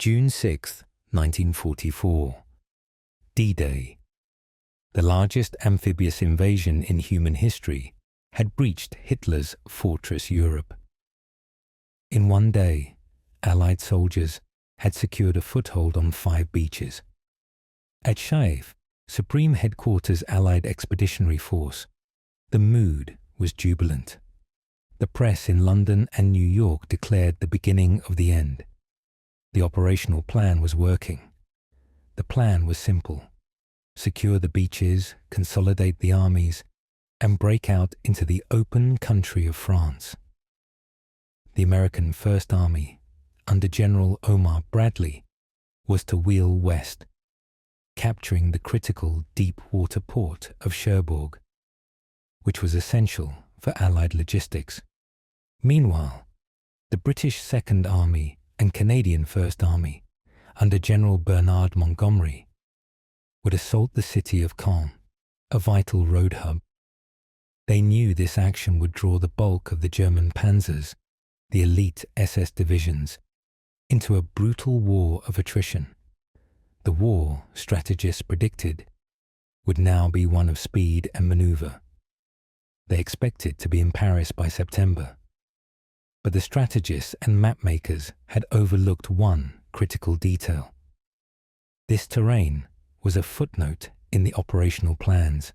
June 6, 1944. D-Day. The largest amphibious invasion in human history had breached Hitler's fortress Europe. In one day, Allied soldiers had secured a foothold on 5 beaches. At Shaif, Supreme Headquarters Allied Expeditionary Force, the mood was jubilant. The press in London and New York declared the beginning of the end. The operational plan was working. The plan was simple: secure the beaches, consolidate the armies, and break out into the open country of France. The American First Army, under General Omar Bradley, was to wheel west, capturing the critical deep-water port of Cherbourg, which was essential for Allied logistics. Meanwhile, the British Second Army and Canadian First Army, under General Bernard Montgomery, would assault the city of Caen, a vital road hub. They knew this action would draw the bulk of the German panzers, the elite SS divisions, into a brutal war of attrition. The war, strategists predicted, would now be one of speed and maneuver. They expected to be in Paris by September. But the strategists and mapmakers had overlooked one critical detail. This terrain was a footnote in the operational plans,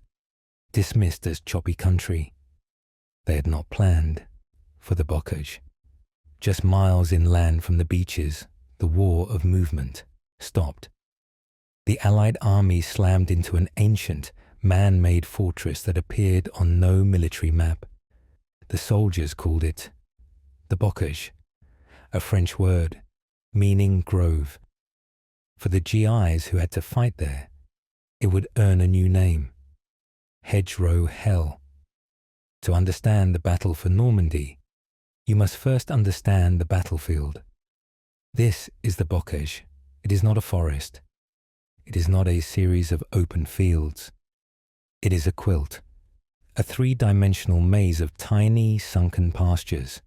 dismissed as choppy country. They had not planned for the Bocage. Just miles inland from the beaches, the war of movement stopped. The Allied army slammed into an ancient, man-made fortress that appeared on no military map. The soldiers called it the Bocage, a French word meaning grove. For the GIs who had to fight there, it would earn a new name: Hedge-Row Hell. To understand the battle for Normandy, you must first understand the battlefield. This is the Bocage. It is not a forest. It is not a series of open fields. It is a quilt, a 3-dimensional maze of tiny, sunken pastures,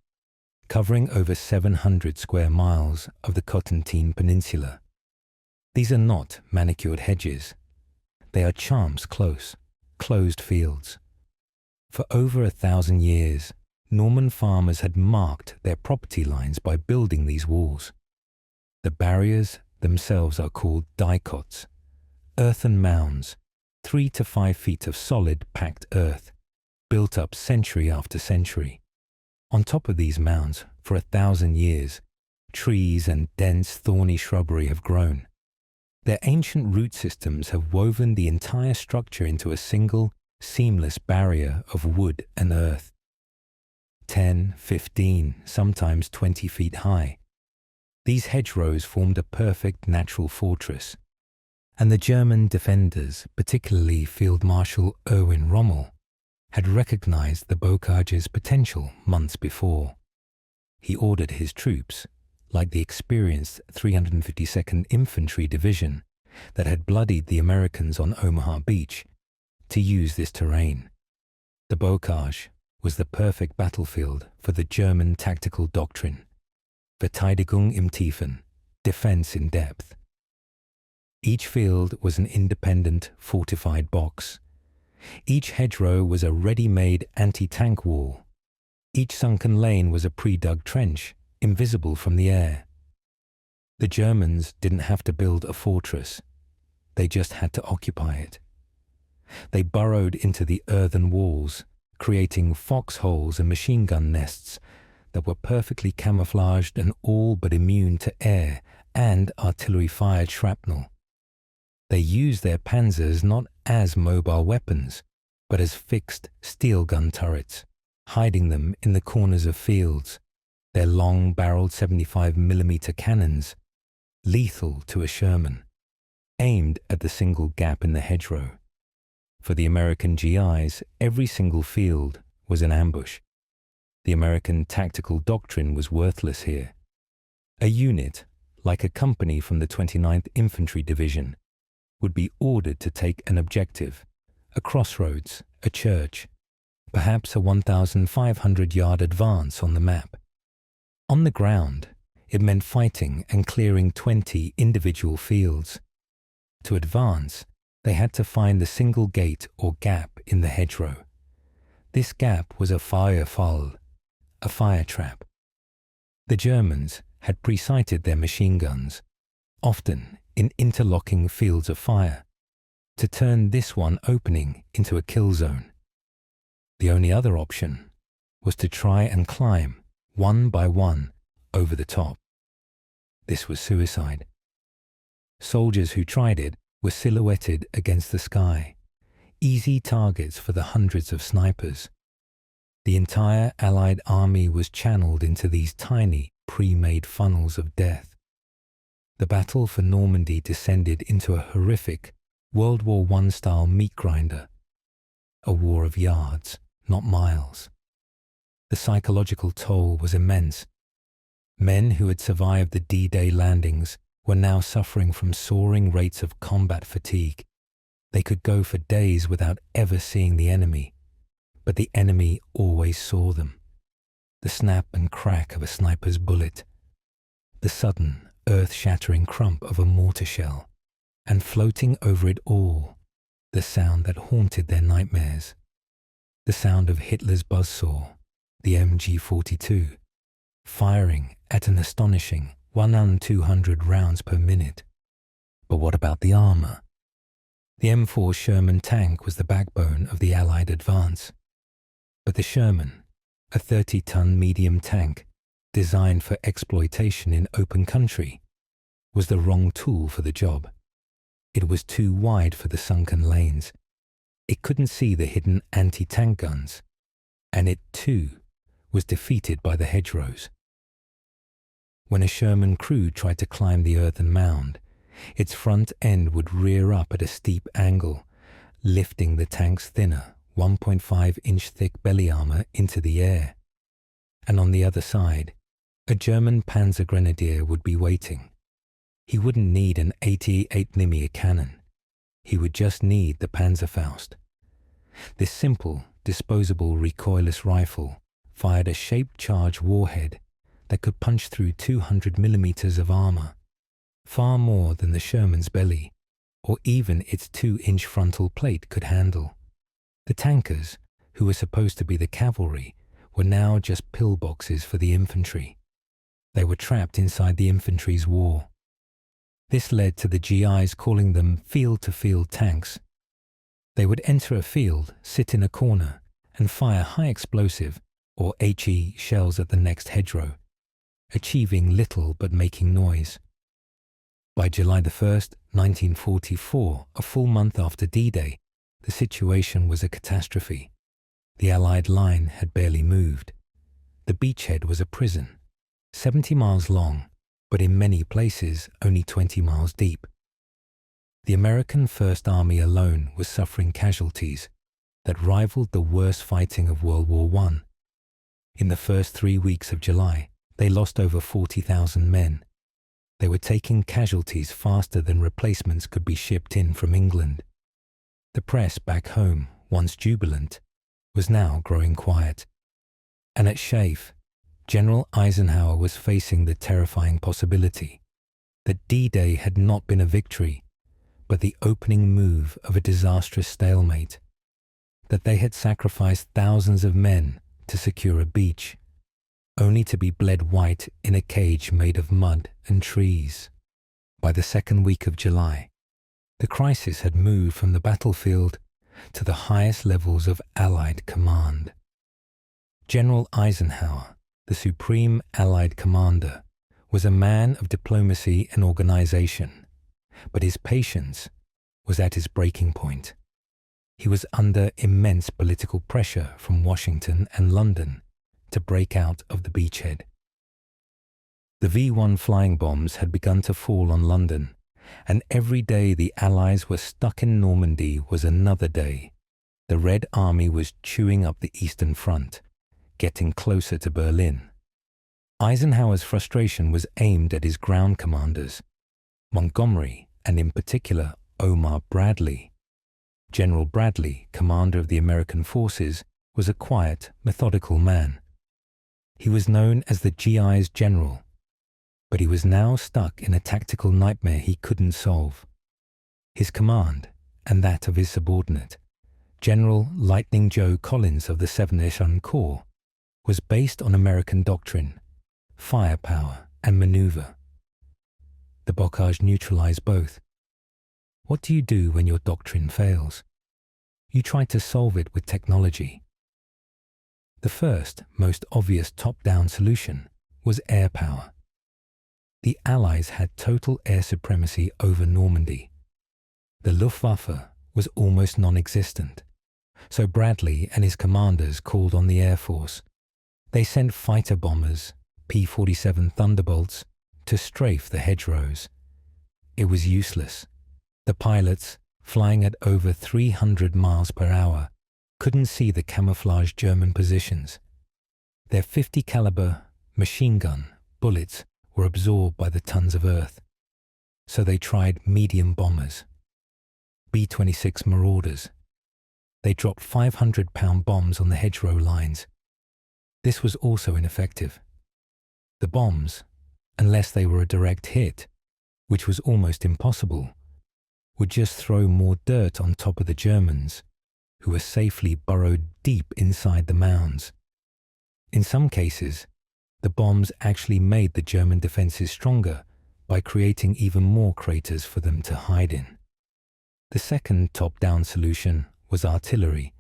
covering over 700 square miles of the Cotentin Peninsula. These are not manicured hedges. They are charms close, closed fields. For over 1,000 years, Norman farmers had marked their property lines by building these walls. The barriers themselves are called dicots, earthen mounds, 3 to 5 feet of solid packed earth, built up century after century. On top of these mounds, for 1,000 years, trees and dense thorny shrubbery have grown. Their ancient root systems have woven the entire structure into a single, seamless barrier of wood and earth. 10, 15, sometimes 20 feet high. These hedgerows formed a perfect natural fortress, and the German defenders, particularly Field Marshal Erwin Rommel, had recognized the Bocage's potential months before. He ordered his troops, like the experienced 352nd Infantry Division that had bloodied the Americans on Omaha Beach, to use this terrain. The Bocage was the perfect battlefield for the German tactical doctrine: Verteidigung im Tiefen, defense in depth. Each field was an independent, fortified box. Each hedgerow was a ready-made anti-tank wall. Each sunken lane was a pre-dug trench, invisible from the air. The Germans didn't have to build a fortress. They just had to occupy it. They burrowed into the earthen walls, creating foxholes and machine gun nests that were perfectly camouflaged and all but immune to air and artillery-fired shrapnel. They used their panzers not as mobile weapons, but as fixed steel gun turrets, hiding them in the corners of fields, their long-barreled 75mm cannons, lethal to a Sherman, aimed at the single gap in the hedgerow. For the American GIs, every single field was an ambush. The American tactical doctrine was worthless here. A unit, like a company from the 29th Infantry Division, would be ordered to take an objective, a crossroads, a church, perhaps a 1,500-yard advance on the map. On the ground, It meant fighting and clearing 20 individual fields. To advance, they had to find the single gate or gap in the hedgerow. This gap was a Feuerfall, a fire trap. The Germans had pre-sighted their machine guns, often in interlocking fields of fire, to turn this one opening into a kill zone. The only other option was to try and climb, one by one, over the top. This was suicide. Soldiers who tried it were silhouetted against the sky, easy targets for the hundreds of snipers. The entire Allied army was channeled into these tiny, pre-made funnels of death. The battle for Normandy descended into a horrific World War I-style meatgrinder, a war of yards, not miles. The psychological toll was immense. Men who had survived the D-Day landings were now suffering from soaring rates of combat fatigue. They could go for days without ever seeing the enemy, but the enemy always saw them. The snap and crack of a sniper's bullet, the sudden, earth-shattering crump of a mortar shell, and floating over it all, the sound that haunted their nightmares, the sound of Hitler's buzzsaw, the MG-42, firing at an astonishing 1,200 rounds per minute. But what about the armour? The M4 Sherman tank was the backbone of the Allied advance. But the Sherman, a 30-ton medium tank designed for exploitation in open country, was the wrong tool for the job. It was too wide for the sunken lanes. It couldn't see the hidden anti-tank guns, and it, too, was defeated by the hedgerows. When a Sherman crew tried to climb the earthen mound, its front end would rear up at a steep angle, lifting the tank's thinner, 1.5-inch thick belly armour into the air. And on the other side, a German panzer grenadier would be waiting. He wouldn't need an 88mm cannon. He would just need the Panzerfaust. This simple, disposable recoilless rifle fired a shaped charge warhead that could punch through 200mm of armour, far more than the Sherman's belly, or even its 2-inch frontal plate could handle. The tankers, who were supposed to be the cavalry, were now just pillboxes for the infantry. They were trapped inside the infantry's war. This led to the GIs calling them field-to-field tanks. They would enter a field, sit in a corner, and fire high-explosive, or HE, shells at the next hedgerow, achieving little but making noise. By July 1st, 1944, a full month after D-Day, the situation was a catastrophe. The Allied line had barely moved. The beachhead was a prison, 70 miles long, but in many places only 20 miles deep. The American First Army alone was suffering casualties that rivaled the worst fighting of World War I. In the first 3 weeks of July, they lost over 40,000 men. They were taking casualties faster than replacements could be shipped in from England. The press back home, once jubilant, was now growing quiet. And at Schaif, General Eisenhower was facing the terrifying possibility that D-Day had not been a victory, but the opening move of a disastrous stalemate, that they had sacrificed thousands of men to secure a beach, only to be bled white in a cage made of mud and trees. By the second week of July, the crisis had moved from the battlefield to the highest levels of Allied command. General Eisenhower, the supreme Allied commander, was a man of diplomacy and organization, but his patience was at its breaking point. He was under immense political pressure from Washington and London to break out of the beachhead. The V-1 flying bombs had begun to fall on London, and every day the Allies were stuck in Normandy was another day. The Red Army was chewing up the Eastern Front, getting closer to Berlin. Eisenhower's frustration was aimed at his ground commanders, Montgomery and in particular Omar Bradley. General Bradley, commander of the American forces, was a quiet, methodical man. He was known as the GI's general. But he was now stuck in a tactical nightmare he couldn't solve. His command, and that of his subordinate, General Lightning Joe Collins of the 7th Corps, was based on American doctrine, firepower, and maneuver. The Bocage neutralized both. What do you do when your doctrine fails? You try to solve it with technology. The first, most obvious top-down solution was air power. The Allies had total air supremacy over Normandy. The Luftwaffe was almost non-existent, so Bradley and his commanders called on the Air Force. They sent fighter bombers, P-47 Thunderbolts, to strafe the hedgerows. It was useless. The pilots, flying at over 300 miles per hour, couldn't see the camouflaged German positions. Their 50 caliber machine gun bullets were absorbed by the tons of earth. So they tried medium bombers, B-26 Marauders. They dropped 500-pound bombs on the hedgerow lines. This was also ineffective. The bombs, unless they were a direct hit, which was almost impossible, would just throw more dirt on top of the Germans, who were safely burrowed deep inside the mounds. In some cases, the bombs actually made the German defenses stronger by creating even more craters for them to hide in. The second top-down solution was artillery.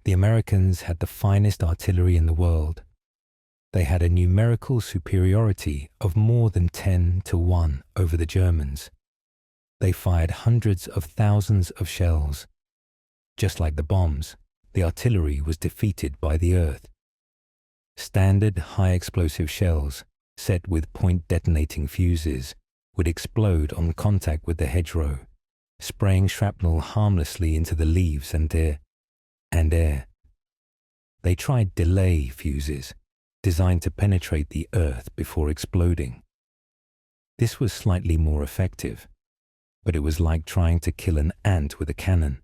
The Americans had the finest artillery in the world. They had a numerical superiority of more than 10-1 over the Germans. They fired hundreds of thousands of shells. Just like the bombs, the artillery was defeated by the earth. Standard high-explosive shells, set with point-detonating fuses, would explode on contact with the hedgerow, spraying shrapnel harmlessly into the leaves and air. They tried delay fuses, designed to penetrate the earth before exploding. This was slightly more effective, but it was like trying to kill an ant with a cannon.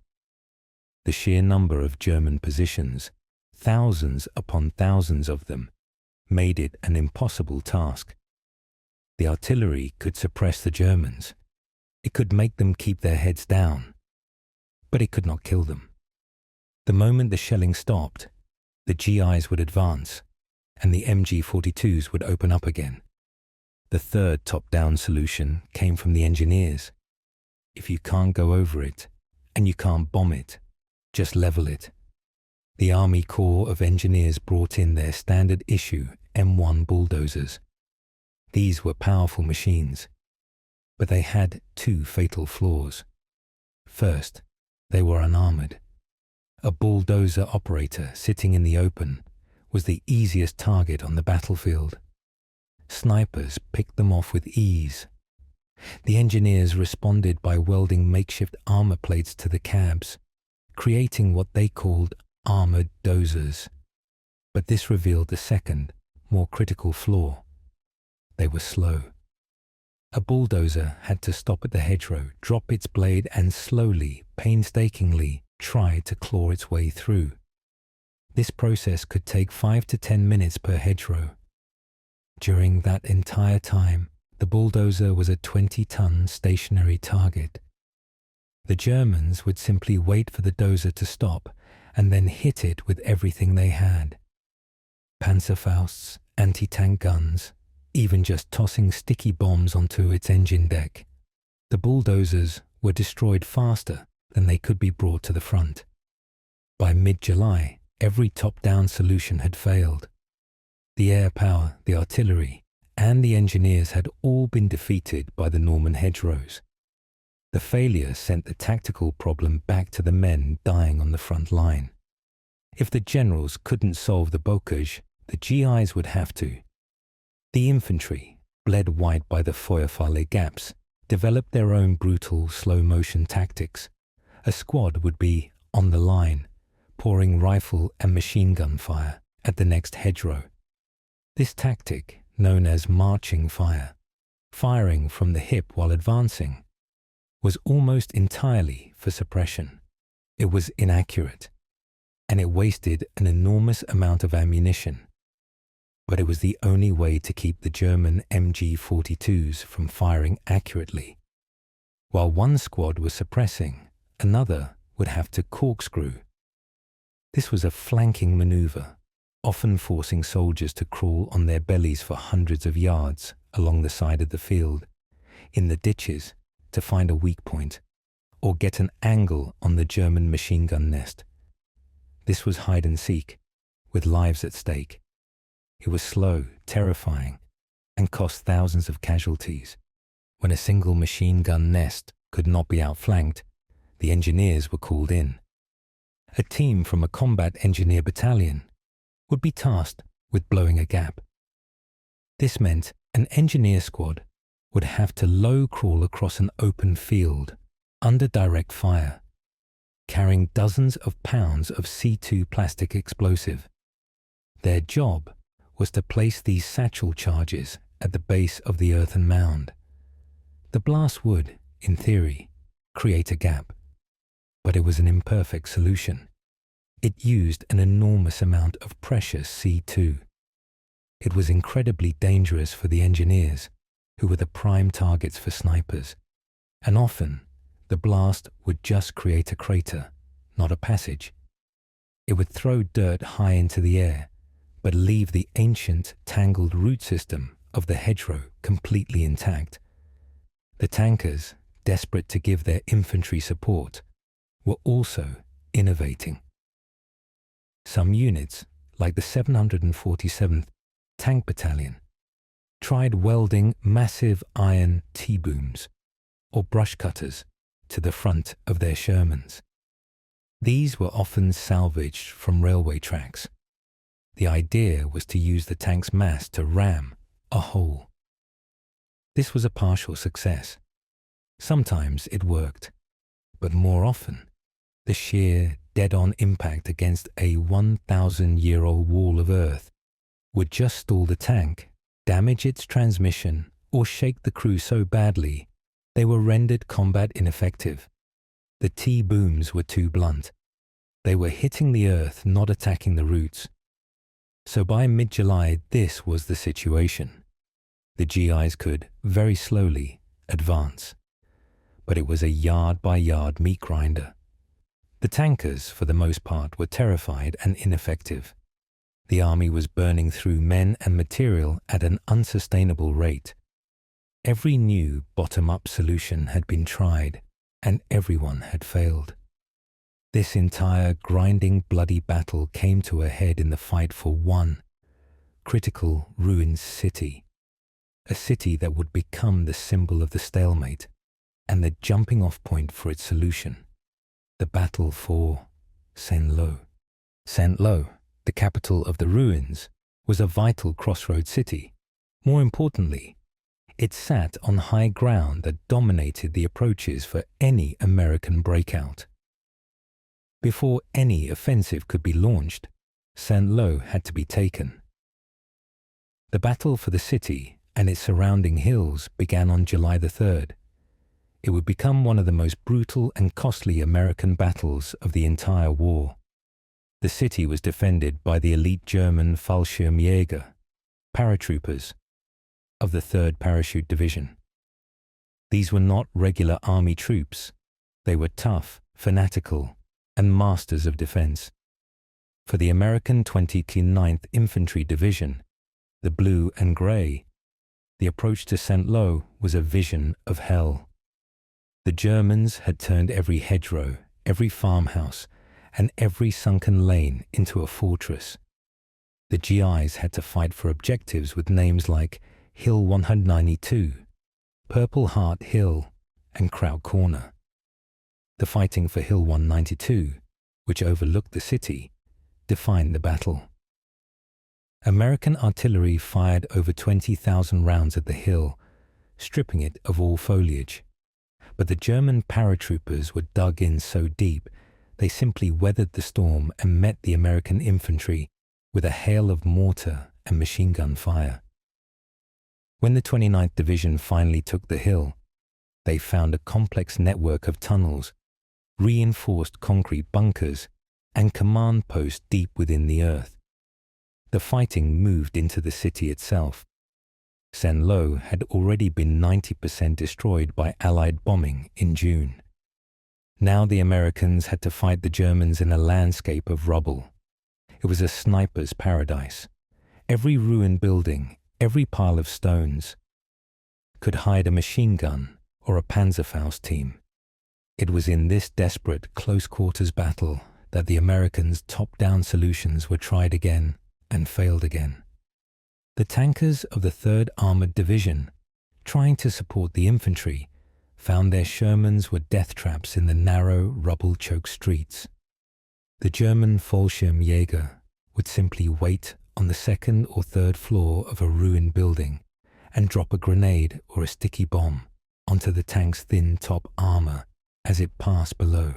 The sheer number of German positions, thousands upon thousands of them, made it an impossible task. The artillery could suppress the Germans. It could make them keep their heads down, but it could not kill them. The moment the shelling stopped, the GIs would advance, and the MG-42s would open up again. The third top-down solution came from the engineers. If you can't go over it, and you can't bomb it, just level it. The Army Corps of Engineers brought in their standard issue M1 bulldozers. These were powerful machines, but they had two fatal flaws. First, they were unarmored. A bulldozer operator sitting in the open was the easiest target on the battlefield. Snipers picked them off with ease. The engineers responded by welding makeshift armor plates to the cabs, creating what they called armored dozers. But this revealed the second, more critical flaw. They were slow. A bulldozer had to stop at the hedgerow, drop its blade, and slowly, painstakingly try to claw its way through. This process could take 5 to 10 minutes per hedgerow. During that entire time, the bulldozer was a 20-ton stationary target. The Germans would simply wait for the dozer to stop and then hit it with everything they had. Panzerfausts, anti-tank guns, even just tossing sticky bombs onto its engine deck. The bulldozers were destroyed faster than they could be brought to the front. By mid-July, every top-down solution had failed. The air power, the artillery, and the engineers had all been defeated by the Norman hedgerows. The failure sent the tactical problem back to the men dying on the front line. If the generals couldn't solve the Bocage, the GIs would have to. The infantry, bled white by the Feuerfalle gaps, developed their own brutal slow-motion tactics. A squad would be on the line, pouring rifle and machine gun fire at the next hedgerow. This tactic, known as marching fire, firing from the hip while advancing, was almost entirely for suppression. It was inaccurate, and it wasted an enormous amount of ammunition. but it was the only way to keep the German MG-42s from firing accurately. While one squad was suppressing, another would have to corkscrew. This was a flanking maneuver, often forcing soldiers to crawl on their bellies for hundreds of yards along the side of the field, in the ditches, to find a weak point, or get an angle on the German machine gun nest. This was hide and seek, with lives at stake. It was slow, terrifying, and cost thousands of casualties. When a single machine gun nest could not be outflanked, the engineers were called in. A team from a combat engineer battalion would be tasked with blowing a gap. This meant an engineer squad would have to low crawl across an open field under direct fire, carrying dozens of pounds of C2 plastic explosive. Their job was to place these satchel charges at the base of the earthen mound. The blast would, in theory, create a gap, but it was an imperfect solution. It used an enormous amount of precious C2. It was incredibly dangerous for the engineers, who were the prime targets for snipers, and often the blast would just create a crater, not a passage. It would throw dirt high into the air, but leave the ancient, tangled root system of the hedgerow completely intact. The tankers, desperate to give their infantry support, were also innovating. Some units, like the 747th Tank Battalion, tried welding massive iron T-booms or brush cutters to the front of their Shermans. These were often salvaged from railway tracks. The idea was to use the tank's mass to ram a hole. This was a partial success. Sometimes it worked, but more often, the sheer, dead-on impact against a 1,000-year-old wall of earth would just stall the tank, damage its transmission, or shake the crew so badly they were rendered combat ineffective. The T-booms were too blunt. They were hitting the earth, not attacking the roots. So by mid-July, this was the situation. The GIs could, very slowly, advance. But it was a yard-by-yard meat grinder. The tankers, for the most part, were terrified and ineffective. The army was burning through men and material at an unsustainable rate. Every new bottom-up solution had been tried, and everyone had failed. This entire grinding, bloody battle came to a head in the fight for one critical, ruined city, a city that would become the symbol of the stalemate and the jumping-off point for its solution, the battle for Saint-Lô. Saint-Lô, the capital of the ruins, was a vital crossroad city. More importantly, it sat on high ground that dominated the approaches for any American breakout. Before any offensive could be launched, Saint-Lô had to be taken. The battle for the city and its surrounding hills began on July the 3rd. It would become one of the most brutal and costly American battles of the entire war. The city was defended by the elite German Fallschirmjäger, paratroopers, of the 3rd Parachute Division. These were not regular army troops. They were tough, fanatical, and masters of defense. For the American 29th Infantry Division, the blue and gray, the approach to Saint-Lô was a vision of hell. The Germans had turned every hedgerow, every farmhouse, and every sunken lane into a fortress. The GIs had to fight for objectives with names like Hill 192, Purple Heart Hill, and Kraut Corner. The fighting for Hill 192, which overlooked the city, defined the battle. American artillery fired over 20,000 rounds at the hill, stripping it of all foliage. But the German paratroopers were dug in so deep, they simply weathered the storm and met the American infantry with a hail of mortar and machine gun fire. When the 29th Division finally took the hill, they found a complex network of tunnels, reinforced concrete bunkers, and command posts deep within the earth. the fighting moved into the city itself. Saint-Lô had already been 90% destroyed by Allied bombing in June. Now the Americans had to fight the Germans in a landscape of rubble. It was a sniper's paradise. Every ruined building, every pile of stones, could hide a machine gun or a Panzerfaust team. It was in this desperate close-quarters battle that the Americans' top-down solutions were tried again and failed again. The tankers of the 3rd Armored Division, trying to support the infantry, found their Shermans were death traps in the narrow, rubble-choked streets. The German Fallschirmjäger would simply wait on the 2nd or 3rd floor of a ruined building and drop a grenade or a sticky bomb onto the tank's thin top armor as it passed below.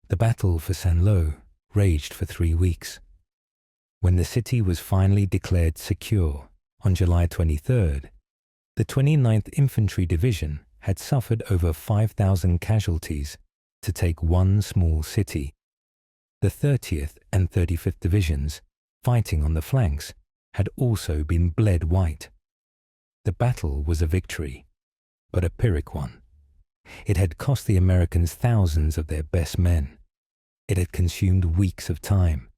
The battle for Saint-Lô raged for 3 weeks. When the city was finally declared secure on July 23rd, the 29th Infantry Division had suffered over 5,000 casualties to take one small city. The 30th and 35th Divisions, fighting on the flanks, had also been bled white. The battle was a victory, but a Pyrrhic one. It had cost the Americans thousands of their best men. It had consumed weeks of time,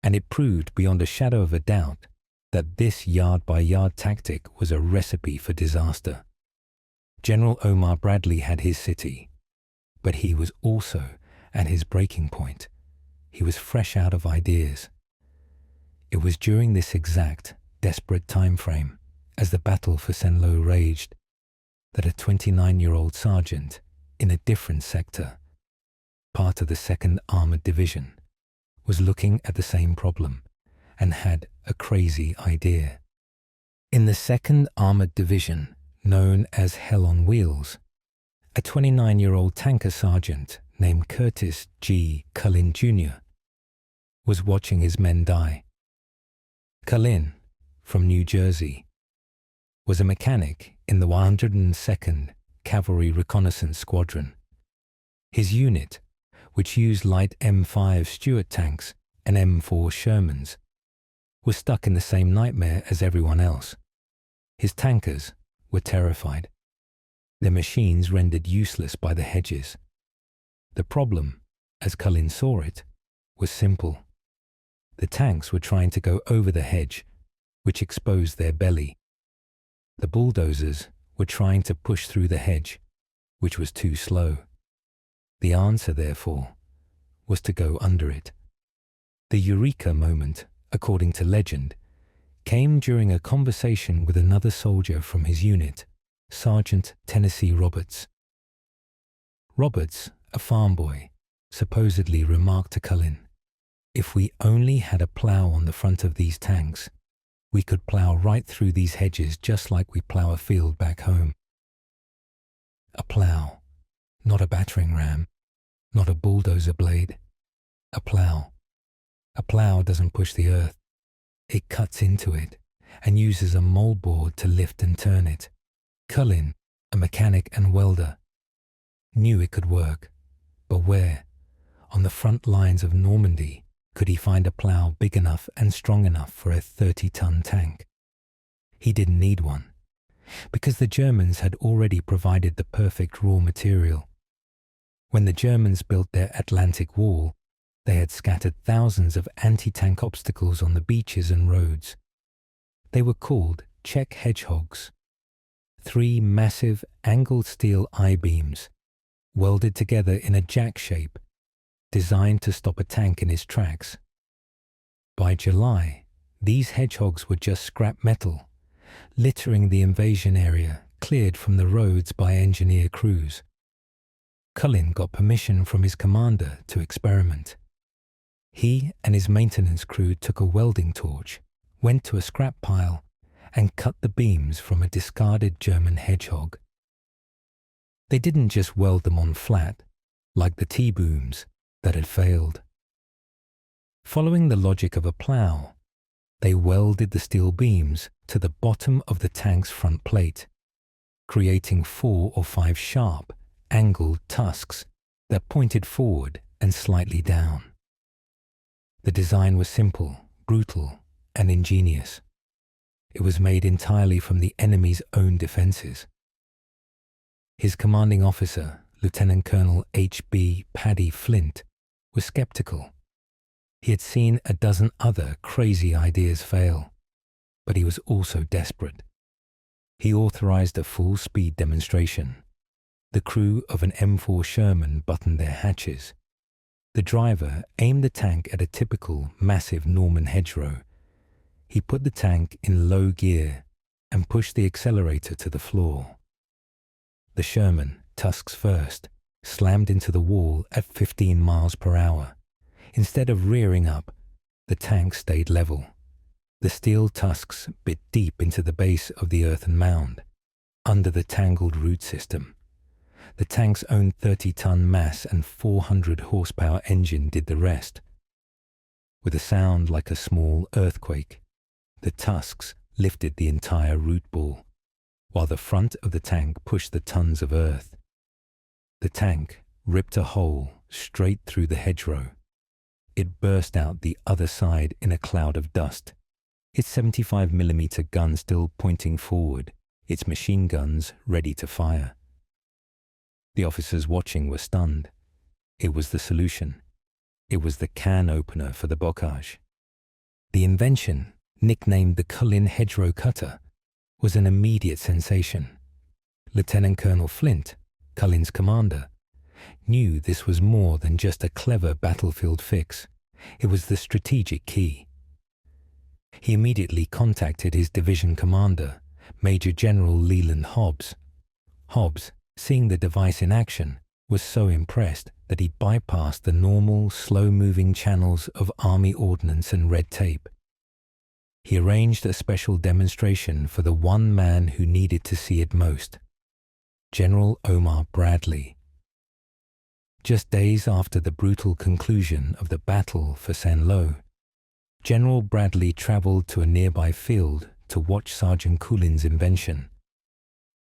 and it proved beyond a shadow of a doubt that this yard-by-yard tactic was a recipe for disaster. General Omar Bradley had his city, but he was also at his breaking point. He was fresh out of ideas. It was during this exact, desperate time frame, as the battle for Saint-Lô raged, that a 29-year-old sergeant in a different sector, part of the 2nd Armored Division, was looking at the same problem and had a crazy idea. In the 2nd Armored Division, known as Hell on Wheels, a 29-year-old tanker sergeant named Curtis Culin Jr. was watching his men die. Culin, from New Jersey, was a mechanic in the 102nd Cavalry Reconnaissance Squadron. His unit, which used light M5 Stuart tanks and M4 Shermans, was stuck in the same nightmare as everyone else. His tankers were terrified, their machines rendered useless by the hedges. The problem, as Culin saw it, was simple. The tanks were trying to go over the hedge, which exposed their belly. The bulldozers were trying to push through the hedge, which was too slow. The answer, therefore, was to go under it. The eureka moment, according to legend, came during a conversation with another soldier from his unit, Sergeant Tennessee Roberts. Roberts, a farm boy, supposedly remarked to Culin, "If we only had a plough on the front of these tanks, we could plough right through these hedges just like we plough a field back home." A plough, not a battering ram, not a bulldozer blade. A plough. A plough doesn't push the earth. It cuts into it and uses a moldboard to lift and turn it. Culin, a mechanic and welder, knew it could work, but where, on the front lines of Normandy, could he find a plough big enough and strong enough for a 30-ton tank? He didn't need one, because the Germans had already provided the perfect raw material. When the Germans built their Atlantic Wall, they had scattered thousands of anti-tank obstacles on the beaches and roads. They were called Czech hedgehogs, 3 massive angled steel I-beams, welded together in a jack shape, designed to stop a tank in its tracks. By July, these hedgehogs were just scrap metal, littering the invasion area cleared from the roads by engineer crews. Culin got permission from his commander to experiment. He and his maintenance crew took a welding torch, went to a scrap pile, and cut the beams from a discarded German hedgehog. They didn't just weld them on flat, like the T-booms that had failed. Following the logic of a plough, they welded the steel beams to the bottom of the tank's front plate, creating 4 or 5 sharp, angled tusks that pointed forward and slightly down. The design was simple brutal, and ingenious. It was made entirely from the enemy's own defenses. His commanding officer, Lieutenant Colonel H.B. Paddy Flint, was skeptical. He had seen a dozen other crazy ideas fail, but he was also desperate. He authorized a full-speed demonstration. The crew of an M4 Sherman buttoned their hatches. The driver aimed the tank at a typical massive Norman hedgerow. He put the tank in low gear and pushed the accelerator to the floor. The Sherman, tusks first, slammed into the wall at 15 miles per hour. Instead of rearing up, the tank stayed level. The steel tusks bit deep into the base of the earthen mound, under the tangled root system. The tank's own 30-ton mass and 400-horsepower engine did the rest. With a sound like a small earthquake, the tusks lifted the entire root ball, while the front of the tank pushed the tons of earth. The tank ripped a hole straight through the hedgerow. It burst out the other side in a cloud of dust, its 75mm gun still pointing forward, its machine guns ready to fire. The officers watching were stunned. It was the solution. It was the can opener for the Bocage. The invention, nicknamed the Culin hedgerow cutter, was an immediate sensation. Lieutenant Colonel Flint, Cullin's commander, knew this was more than just a clever battlefield fix. It was the strategic key. He immediately contacted his division commander, Major General Leland Hobbs. Hobbs, seeing the device in action, was so impressed that he bypassed the normal, slow-moving channels of army ordnance and red tape. He arranged a special demonstration for the one man who needed to see it most, General Omar Bradley. Just days after the brutal conclusion of the battle for Saint-Lô, General Bradley traveled to a nearby field to watch Sergeant Culin's invention.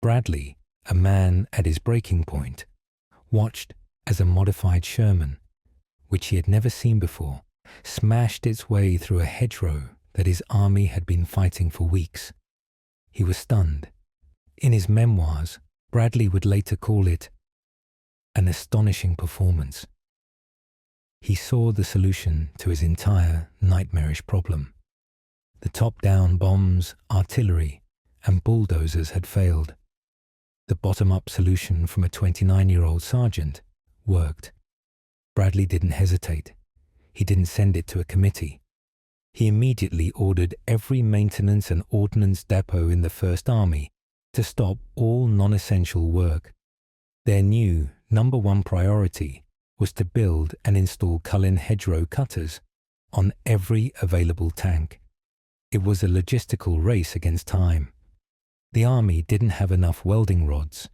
Bradley, a man at his breaking point, watched as a modified Sherman, which he had never seen before, smashed its way through a hedgerow that his army had been fighting for weeks. He was stunned. In his memoirs, Bradley would later call it an astonishing performance. He saw the solution to his entire nightmarish problem. The top-down bombs, artillery, and bulldozers had failed. The bottom-up solution from a 29-year-old sergeant worked. Bradley didn't hesitate. He didn't send it to a committee. He immediately ordered every maintenance and ordnance depot in the 1st Army to stop all non-essential work. Their new #1 priority was to build and install Culin hedgerow cutters on every available tank. It was a logistical race against time. The army didn't have enough welding rods.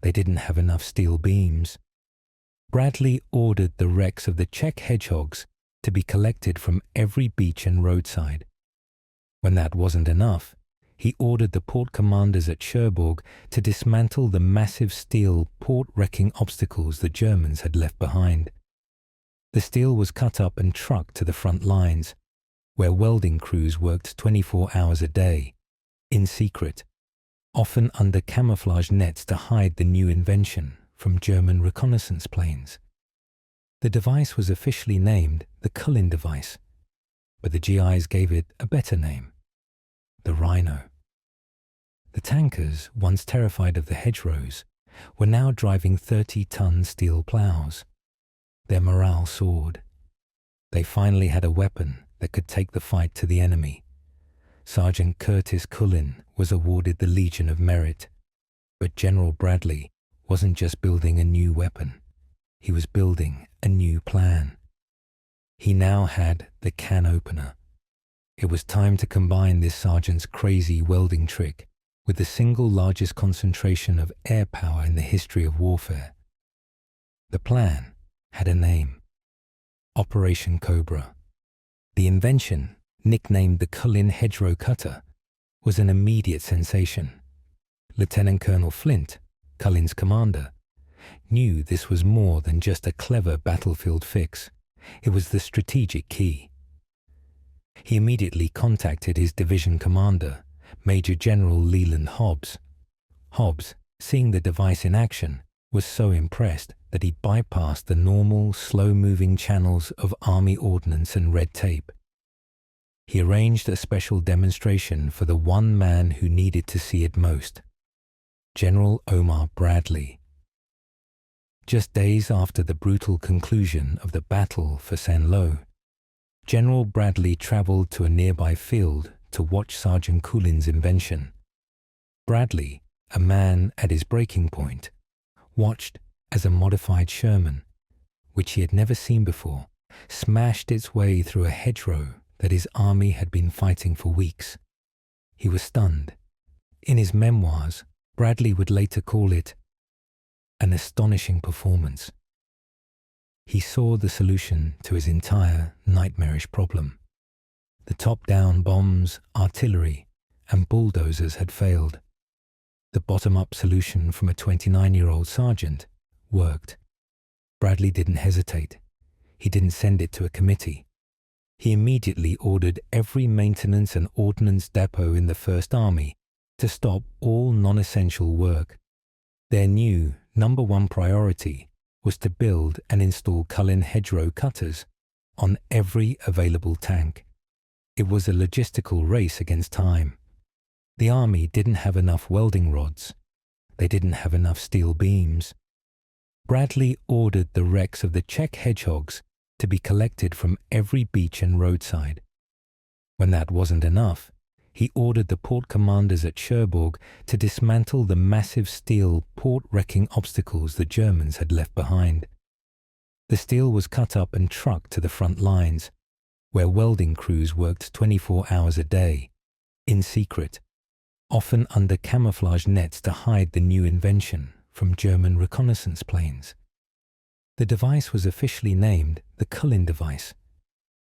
They didn't have enough steel beams. Bradley ordered the wrecks of the Czech hedgehogs to be collected from every beach and roadside. When that wasn't enough, he ordered the port commanders at Cherbourg to dismantle the massive steel port-wrecking obstacles the Germans had left behind. The steel was cut up and trucked to the front lines, where welding crews worked 24 hours a day, in secret, often under camouflage nets to hide the new invention from German reconnaissance planes. The device was officially named the Culin device, but the GIs gave it a better name, the Rhino. The tankers, once terrified of the hedgerows, were now driving 30-ton steel plows. Their morale soared. They finally had a weapon that could take the fight to the enemy. Sergeant Curtis Culin was awarded the Legion of Merit, but General Bradley wasn't just building a new weapon. He was building a new plan. He now had the can opener. It was time to combine this sergeant's crazy welding trick with the single largest concentration of air power in the history of warfare. The plan had a name: Operation Cobra. The invention, nicknamed the Culin hedgerow cutter, was an immediate sensation. Lieutenant Colonel Flint, Cullin's commander, knew this was more than just a clever battlefield fix. It was the strategic key. He immediately contacted his division commander, Major General Leland Hobbs. Hobbs, seeing the device in action, was so impressed that he bypassed the normal, slow-moving channels of army ordnance and red tape. He arranged a special demonstration for the one man who needed to see it most, General Omar Bradley. Just days after the brutal conclusion of the battle for Saint-Lô, General Bradley traveled to a nearby field to watch Sergeant Culin's invention. Bradley, a man at his breaking point, watched as a modified Sherman, which he had never seen before, smashed its way through a hedgerow that his army had been fighting for weeks. He was stunned. In his memoirs, Bradley would later call it an astonishing performance. He saw the solution to his entire nightmarish problem. The top-down bombs, artillery, and bulldozers had failed. The bottom-up solution from a 29-year-old sergeant worked. Bradley didn't hesitate. He didn't send it to a committee. He immediately ordered every maintenance and ordnance depot in the First Army to stop all non-essential work. Their new number one priority was to build and install Culin hedgerow cutters on every available tank. It was a logistical race against time. The army didn't have enough welding rods. They didn't have enough steel beams. Bradley ordered the wrecks of the Czech hedgehogs to be collected from every beach and roadside. When that wasn't enough, he ordered the port commanders at Cherbourg to dismantle the massive steel port-wrecking obstacles the Germans had left behind. The steel was cut up and trucked to the front lines, where welding crews worked 24 hours a day, in secret, often under camouflage nets to hide the new invention from German reconnaissance planes. The device was officially named the Culin device,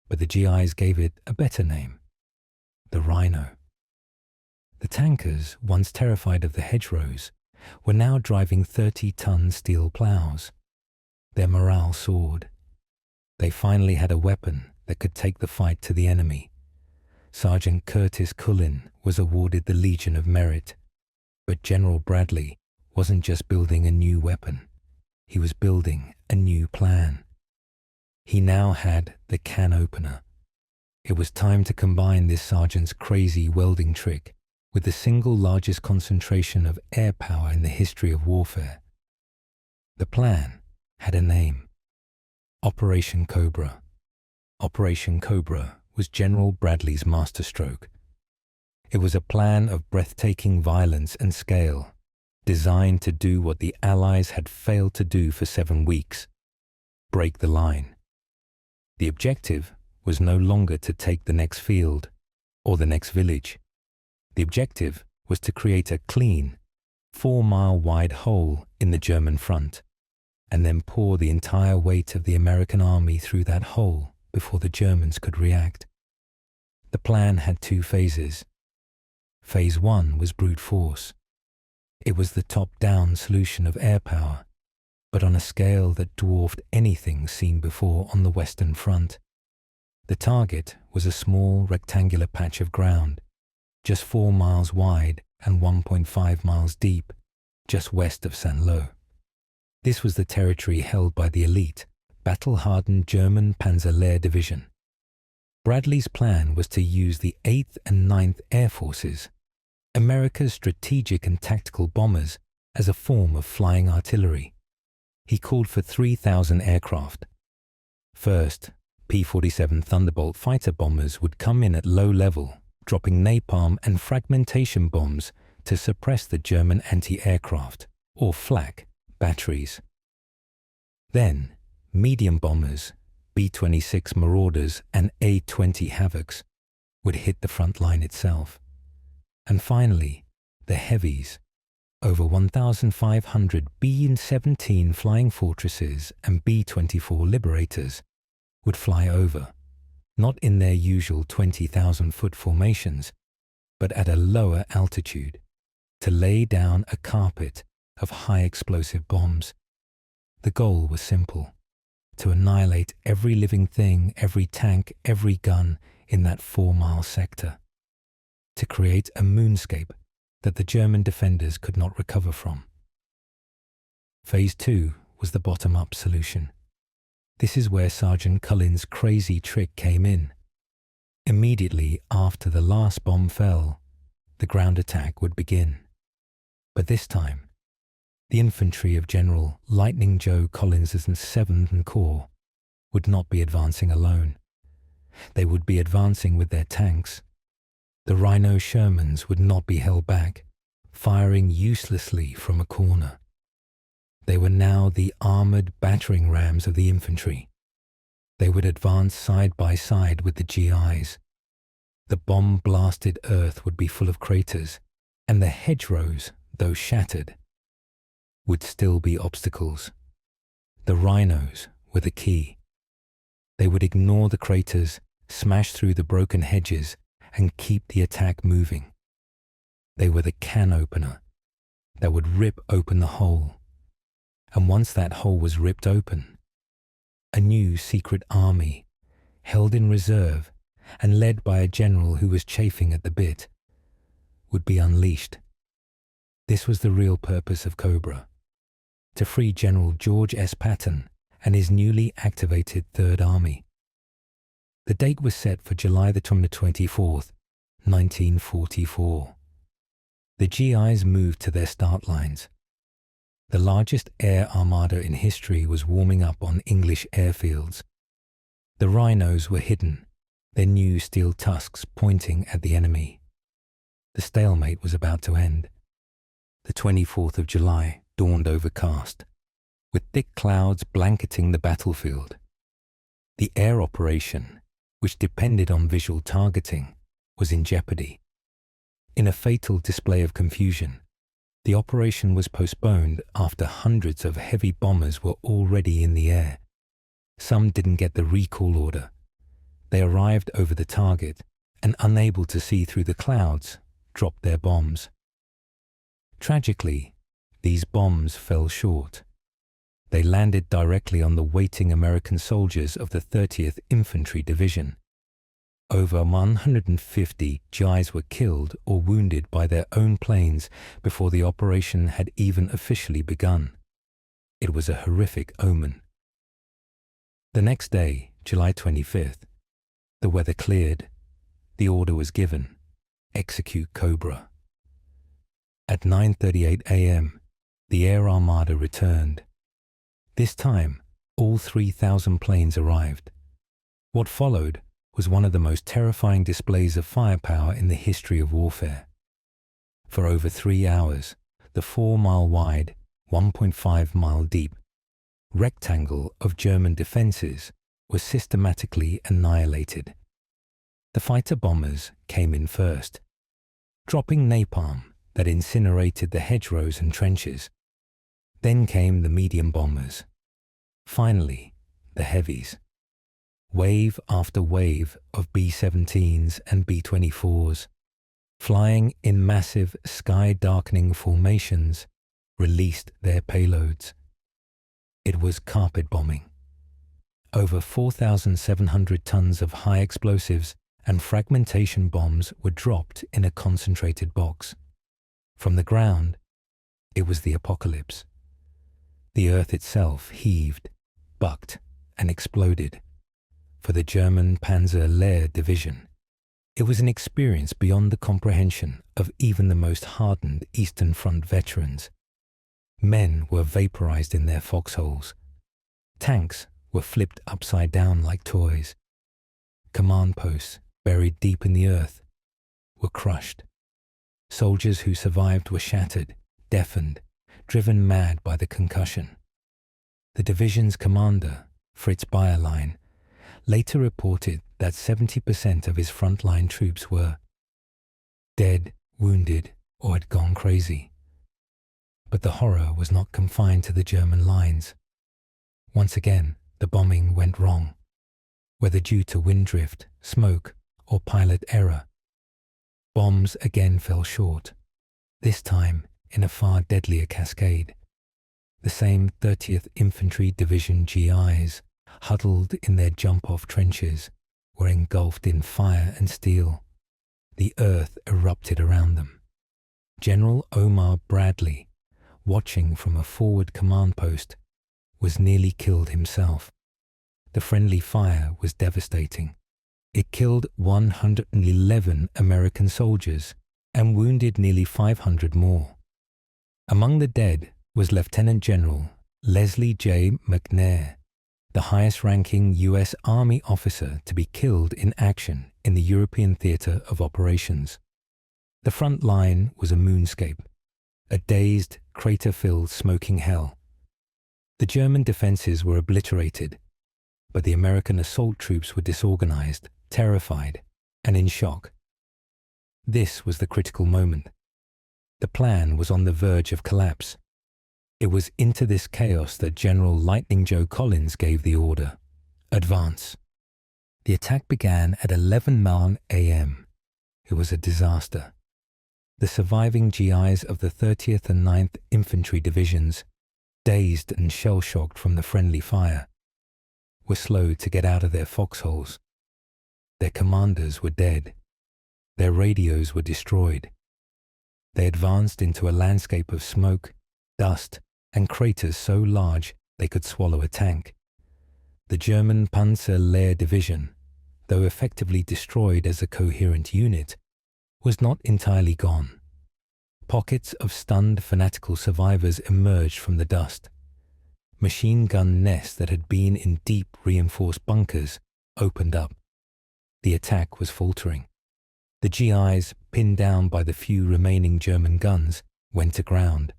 but the GIs gave it a better name, the Rhino. The tankers, once terrified of the hedgerows, were now driving 30-ton steel plows. Their morale soared. They finally had a weapon that could take the fight to the enemy. Sergeant Curtis Culin was awarded the Legion of Merit, but General Bradley wasn't just building a new weapon. He was building a new plan. He now had the can opener. It was time to combine this sergeant's crazy welding trick with the single largest concentration of air power in the history of warfare. The plan had a name: Operation Cobra. Operation Cobra was General Bradley's masterstroke. It was a plan of breathtaking violence and scale, designed to do what the Allies had failed to do for 7 weeks: break the line. The objective was no longer to take the next field or the next village. The objective was to create a clean, 4-mile-wide hole in the German front, and then pour the entire weight of the American army through that hole before the Germans could react. The plan had 2 phases. Phase 1 was brute force. It was the top-down solution of air power, but on a scale that dwarfed anything seen before on the Western Front. The target was a small rectangular patch of ground, just 4 miles wide and 1.5 miles deep, just west of Saint-Lô. This was the territory held by the elite, battle-hardened German Panzer Lehr Division. Bradley's plan was to use the 8th and 9th Air Forces, America's strategic and tactical bombers, as a form of flying artillery. He called for 3,000 aircraft. First, P-47 Thunderbolt fighter bombers would come in at low level, dropping napalm and fragmentation bombs to suppress the German anti-aircraft, or flak, batteries. Then, medium bombers, B-26 Marauders and A-20 Havocs, would hit the front line itself. And finally, the heavies, over 1,500 B-17 Flying Fortresses and B-24 Liberators, would fly over, not in their usual 20,000-foot formations, but at a lower altitude, to lay down a carpet of high-explosive bombs. The goal was simple: to annihilate every living thing, every tank, every gun in that 4-mile sector, to create a moonscape that the German defenders could not recover from. Phase 2 was the bottom-up solution. This is where Sergeant Culin's crazy trick came in. Immediately after the last bomb fell, the ground attack would begin. But this time, the infantry of General Lightning Joe Collins's 7th Corps would not be advancing alone. They would be advancing with their tanks. The Rhino Shermans would not be held back, firing uselessly from a corner. They were now the armored battering rams of the infantry. They would advance side by side with the GIs. The bomb-blasted earth would be full of craters, and the hedgerows, though shattered, would still be obstacles. The rhinos were the key. They would ignore the craters, smash through the broken hedges, and keep the attack moving. They were the can opener that would rip open the hole. And once that hole was ripped open, a new secret army, held in reserve and led by a general who was chafing at the bit, would be unleashed. This was the real purpose of Cobra: to free General George S. Patton and his newly activated Third Army. The date was set for July the 24th, 1944. The GIs moved to their start lines. The largest air armada in history was warming up on English airfields. The rhinos were hidden, their new steel tusks pointing at the enemy. The stalemate was about to end. The 24th of July dawned overcast, with thick clouds blanketing the battlefield. The air operation, which depended on visual targeting, was in jeopardy. In a fatal display of confusion, the operation was postponed after hundreds of heavy bombers were already in the air. Some didn't get the recall order. They arrived over the target and, unable to see through the clouds, dropped their bombs. Tragically, these bombs fell short. They landed directly on the waiting American soldiers of the 30th Infantry Division. Over 150 GIs were killed or wounded by their own planes before the operation had even officially begun. It was a horrific omen. The next day, July 25th, the weather cleared. The order was given: execute Cobra. At 9:38 a.m., the air armada returned. This time, all 3,000 planes arrived. What followed was one of the most terrifying displays of firepower in the history of warfare. For over 3 hours, the 4-mile-wide, 1.5-mile-deep rectangle of German defences was systematically annihilated. The fighter bombers came in first, dropping napalm that incinerated the hedgerows and trenches. Then came the medium bombers. Finally, the heavies. Wave after wave of B-17s and B-24s, flying in massive sky-darkening formations, released their payloads. It was carpet bombing. Over 4,700 tons of high explosives and fragmentation bombs were dropped in a concentrated box. From the ground, it was the apocalypse. The earth itself heaved, bucked, and exploded. For the German Panzer Lehr Division, it was an experience beyond the comprehension of even the most hardened Eastern Front veterans. Men were vaporized in their foxholes. Tanks were flipped upside down like toys. Command posts, buried deep in the earth, were crushed. Soldiers who survived were shattered, deafened, driven mad by the concussion. The division's commander, Fritz Bayerlein, later reported that 70% of his frontline troops were dead, wounded, or had gone crazy. But the horror was not confined to the German lines. Once again, the bombing went wrong, whether due to wind drift, smoke, or pilot error. Bombs again fell short, this time in a far deadlier cascade. The same 30th Infantry Division GIs, huddled in their jump-off trenches, were engulfed in fire and steel. The earth erupted around them. General Omar Bradley, watching from a forward command post, was nearly killed himself. The friendly fire was devastating. It killed 111 American soldiers and wounded nearly 500 more. Among the dead was Lieutenant General Leslie J. McNair, the highest-ranking U.S. Army officer to be killed in action in the European theater of operations. The front line was a moonscape, a dazed, crater-filled smoking hell. The German defenses were obliterated, but the American assault troops were disorganized, terrified, and in shock. This was the critical moment. The plan was on the verge of collapse. It was into this chaos that General Lightning Joe Collins gave the order, "Advance." The attack began at 11 a.m. It was a disaster. The surviving GIs of the 30th and 9th Infantry Divisions, dazed and shell-shocked from the friendly fire, were slow to get out of their foxholes. Their commanders were dead. Their radios were destroyed. They advanced into a landscape of smoke, dust, and craters so large they could swallow a tank. The German Panzer Lehr Division, though effectively destroyed as a coherent unit, was not entirely gone. Pockets of stunned fanatical survivors emerged from the dust. Machine gun nests that had been in deep reinforced bunkers opened up. The attack was faltering. The GIs, pinned down by the few remaining German guns, went aground.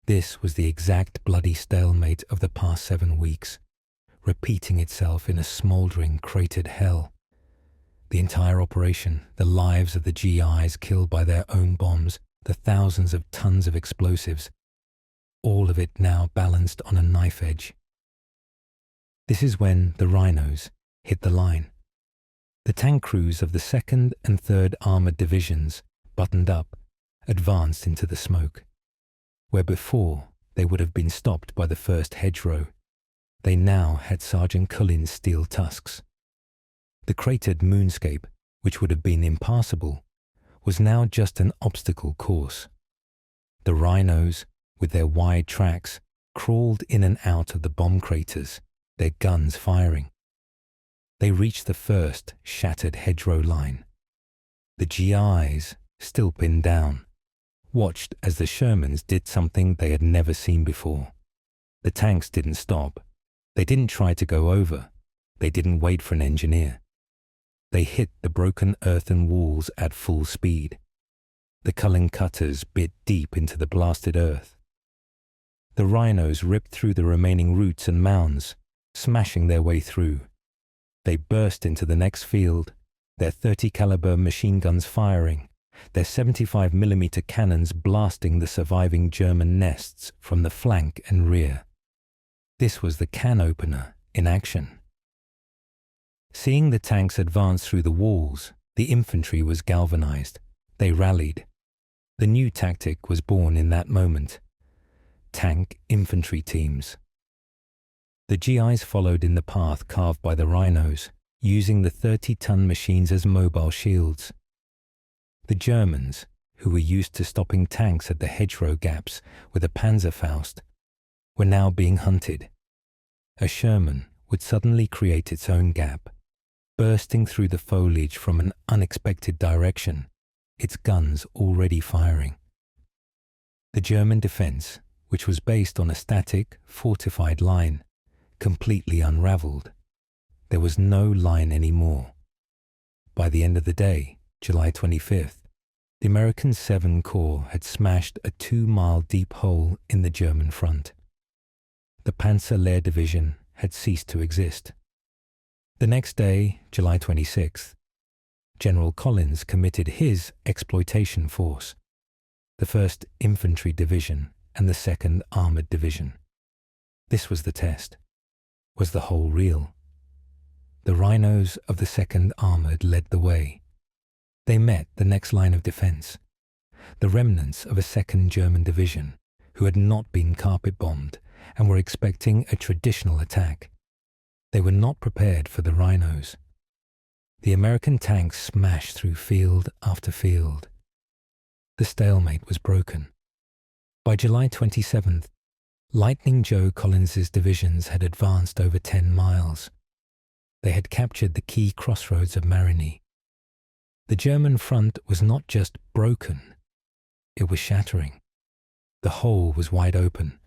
This was the exact bloody stalemate of the past 7 weeks, repeating itself in a smouldering, cratered hell. The entire operation, the lives of the GIs killed by their own bombs, the thousands of tons of explosives, all of it now balanced on a knife edge. This is when the Rhinos hit the line. The tank crews of the 2nd and 3rd Armoured Divisions, buttoned up, advanced into the smoke. Where before they would have been stopped by the 1st Hedge-Row, they now had Sergeant Culin's steel tusks. The cratered moonscape, which would have been impassable, was now just an obstacle course. The Rhinos, with their wide tracks, crawled in and out of the bomb craters, their guns firing. They reached the first shattered hedgerow line. The GIs, still pinned down, watched as the Shermans did something they had never seen before. The tanks didn't stop. They didn't try to go over. They didn't wait for an engineer. They hit the broken earthen walls at full speed. The Culin cutters bit deep into the blasted earth. The Rhinos ripped through the remaining roots and mounds, smashing their way through. They burst into the next field, their 30 caliber machine guns firing, their 75mm cannons blasting the surviving German nests from the flank and rear. This was the can opener in action. Seeing the tanks advance through the walls, the infantry was galvanized. They rallied. The new tactic was born in that moment. Tank infantry teams. The GIs followed in the path carved by the Rhinos, using the 30-ton machines as mobile shields. The Germans, who were used to stopping tanks at the hedgerow gaps with a Panzerfaust, were now being hunted. A Sherman would suddenly create its own gap, bursting through the foliage from an unexpected direction, its guns already firing. The German defense, which was based on a static, fortified line, completely unraveled. There was no line anymore. By the end of the day, July 25th, the American 7 Corps had smashed a 2-mile deep hole in the German front. The Panzer Lehr Division had ceased to exist. The next day, July 26th, General Collins committed his exploitation force, the 1st Infantry Division and the 2nd Armoured Division. This was the test. Was the whole real? The Rhinos of the 2nd Armoured led the way. They met the next line of defense, the remnants of a 2nd German Division, who had not been carpet-bombed and were expecting a traditional attack. They were not prepared for the Rhinos. The American tanks smashed through field after field. The stalemate was broken. By July 27th, Lightning Joe Collins's divisions had advanced over 10 miles. They had captured the key crossroads of Marigny. The German front was not just broken, it was shattering. The hole was wide open.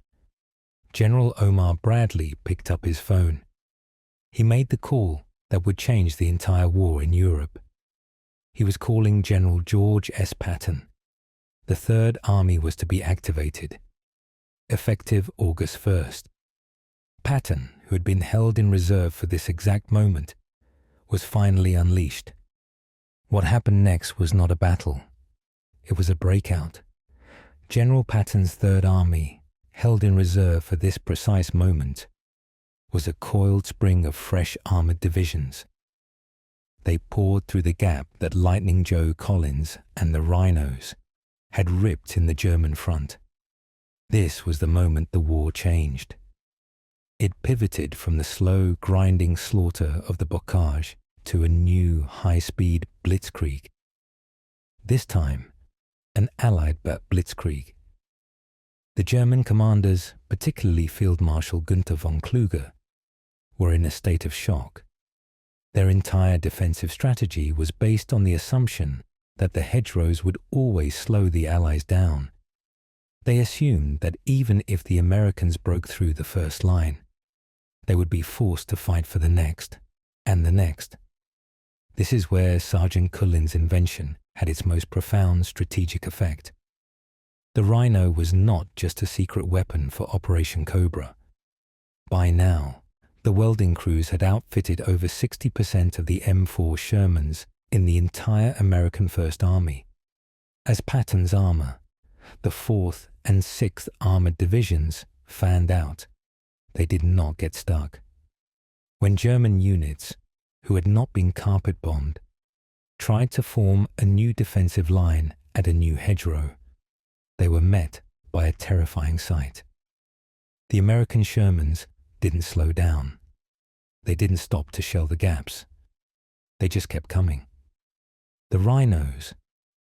General Omar Bradley picked up his phone. He made the call that would change the entire war in Europe. He was calling General George S. Patton. The Third Army was to be activated, effective August 1st. Patton, who had been held in reserve for this exact moment, was finally unleashed. What happened next was not a battle. It was a breakout. General Patton's Third Army, held in reserve for this precise moment, was a coiled spring of fresh armored divisions. They poured through the gap that Lightning Joe Collins and the Rhinos had ripped in the German front. This was the moment the war changed. It pivoted from the slow, grinding slaughter of the Bocage to a new, high-speed blitzkrieg. This time, an Allied blitzkrieg. The German commanders, particularly Field Marshal Günther von Kluge, were in a state of shock. Their entire defensive strategy was based on the assumption that the hedgerows would always slow the Allies down. They assumed that even if the Americans broke through the first line, they would be forced to fight for the next, and the next. This is where Sergeant Culin's invention had its most profound strategic effect. The Rhino was not just a secret weapon for Operation Cobra. By now, the welding crews had outfitted over 60% of the M4 Shermans in the entire American First Army. As Patton's armor, the 4th and 6th Armored Divisions fanned out. They did not get stuck. When German units, who had not been carpet-bombed, tried to form a new defensive line at a new hedgerow, they were met by a terrifying sight. The American Shermans didn't slow down. They didn't stop to shell the gaps. They just kept coming. The Rhinos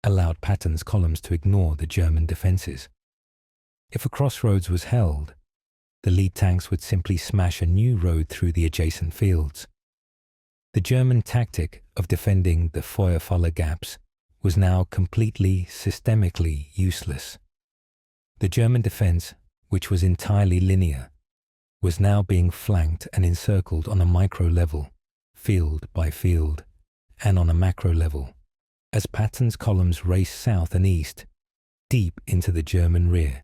allowed Patton's columns to ignore the German defenses. If a crossroads was held, the lead tanks would simply smash a new road through the adjacent fields. The German tactic of defending the Feuerfalle gaps was now completely, systemically useless. The German defense, which was entirely linear, was now being flanked and encircled on a micro level, field by field, and on a macro level, as Patton's columns raced south and east, deep into the German rear,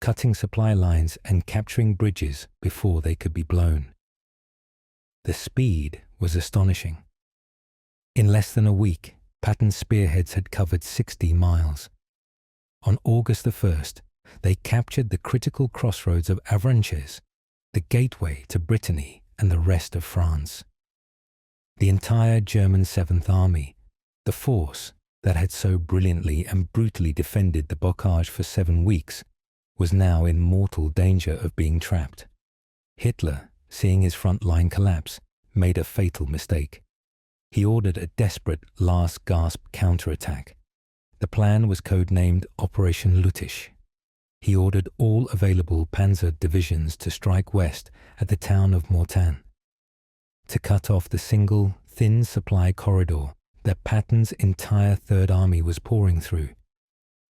cutting supply lines and capturing bridges before they could be blown. The speed was astonishing. In less than a week, Patton's spearheads had covered 60 miles. On August the 1st, they captured the critical crossroads of Avranches, the gateway to Brittany and the rest of France. The entire German 7th Army, the force that had so brilliantly and brutally defended the Bocage for 7 weeks, was now in mortal danger of being trapped. Hitler, seeing his front line collapse, made a fatal mistake. He ordered a desperate last-gasp counterattack. The plan was codenamed Operation Lüttich. He ordered all available panzer divisions to strike west at the town of Mortain, to cut off the single, thin supply corridor that Patton's entire Third Army was pouring through.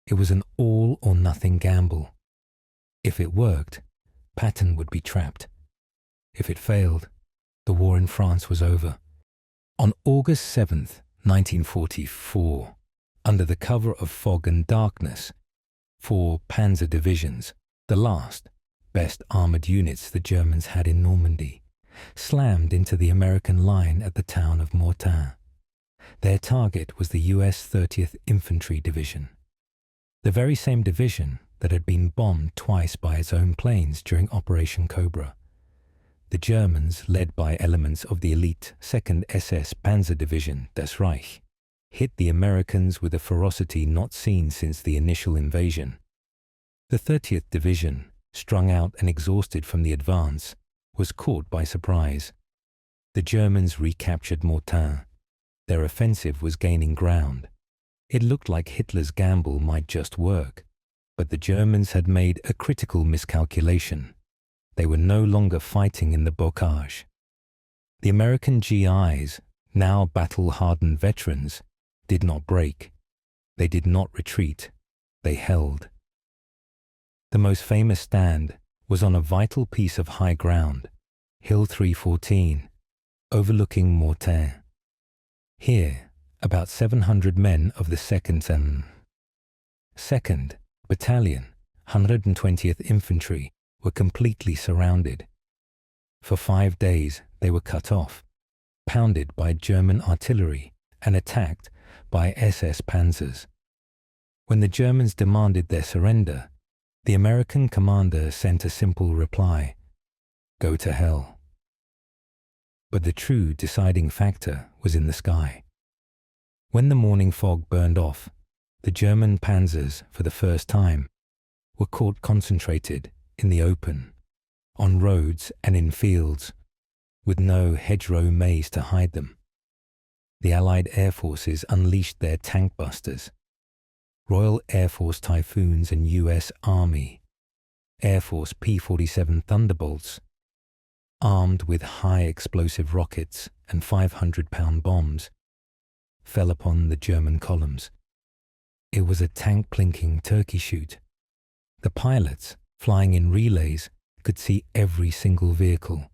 It was an all-or-nothing gamble. If it worked, Patton would be trapped. If it failed, the war in France was over. On August 7th, 1944, under the cover of fog and darkness, 4 panzer divisions, the last, best armored units the Germans had in Normandy, slammed into the American line at the town of Mortain. Their target was the US 30th Infantry Division, the very same division that had been bombed twice by its own planes during Operation Cobra. The Germans, led by elements of the elite 2nd SS Panzer Division, Das Reich, hit the Americans with a ferocity not seen since the initial invasion. The 30th Division, strung out and exhausted from the advance, was caught by surprise. The Germans recaptured Mortain. Their offensive was gaining ground. It looked like Hitler's gamble might just work, but the Germans had made a critical miscalculation. They were no longer fighting in the Bocage. The American GIs, now battle-hardened veterans, did not break. They did not retreat. They held. The most famous stand was on a vital piece of high ground, Hill 314, overlooking Mortain. Here, about 700 men of the 2nd Battalion, 120th Infantry, were completely surrounded. For 5 days they were cut off, pounded by German artillery and attacked by SS Panzers. When the Germans demanded their surrender, the American commander sent a simple reply: "Go to hell." But the true deciding factor was in the sky. When the morning fog burned off, the German panzers, for the first time, were caught concentrated in the open, on roads and in fields, with no hedgerow maze to hide them. The Allied air forces unleashed their tank busters, Royal Air Force Typhoons and U.S. Army Air Force P-47 Thunderbolts, armed with high explosive rockets and 500-pound bombs, fell upon the German columns. It was a tank-plinking turkey shoot. The pilots, flying in relays, could see every single vehicle.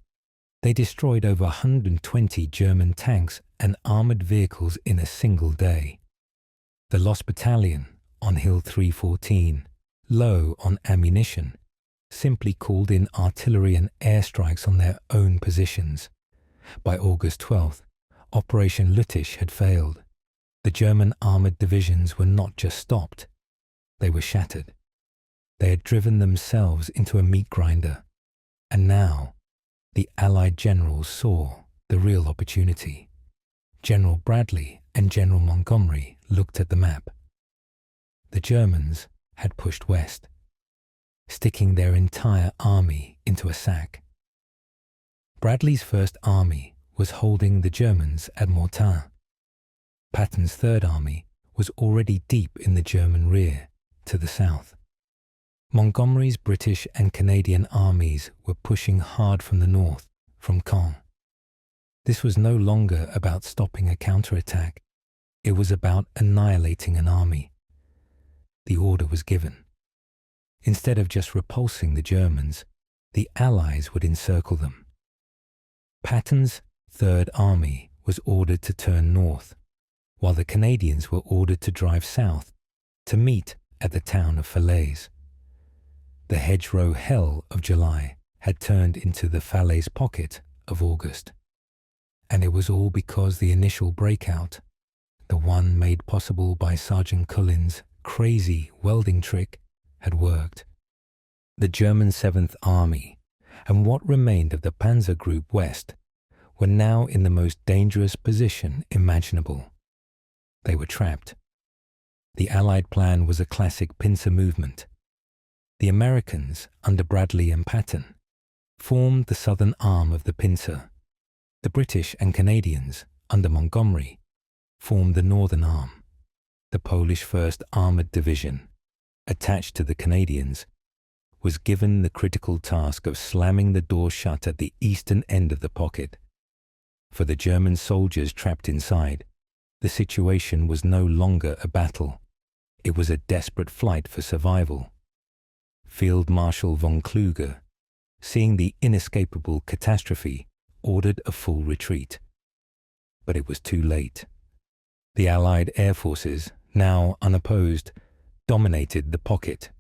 They destroyed over 120 German tanks and armoured vehicles in a single day. The lost battalion, on Hill 314, low on ammunition, simply called in artillery and airstrikes on their own positions. By August 12th, Operation Lüttich had failed. The German armoured divisions were not just stopped, they were shattered. They had driven themselves into a meatgrinder, and now the Allied generals saw the real opportunity. General Bradley and General Montgomery looked at the map. The Germans had pushed west, sticking their entire army into a sack. Bradley's First Army was holding the Germans at Mortain. Patton's Third Army was already deep in the German rear, to the south. Montgomery's British and Canadian armies were pushing hard from the north, from Caen. This was no longer about stopping a counterattack. It was about annihilating an army. The order was given. Instead of just repulsing the Germans, the Allies would encircle them. Patton's Third Army was ordered to turn north, while the Canadians were ordered to drive south to meet at the town of Falaise. The Hedge-Row Hell of July had turned into the Falaise Pocket of August. And it was all because the initial breakout, the one made possible by Sergeant Culin's crazy welding trick, had worked. The German 7th Army and what remained of the Panzer Group West were now in the most dangerous position imaginable. They were trapped. The Allied plan was a classic pincer movement. The Americans, under Bradley and Patton, formed the southern arm of the pincer. The British and Canadians, under Montgomery, formed the northern arm. The Polish 1st Armoured Division, attached to the Canadians, was given the critical task of slamming the door shut at the eastern end of the pocket. For the German soldiers trapped inside, the situation was no longer a battle. It was a desperate flight for survival. Field Marshal von Kluge, seeing the inescapable catastrophe, ordered a full retreat. But it was too late. The Allied air forces, now unopposed, dominated the pocket.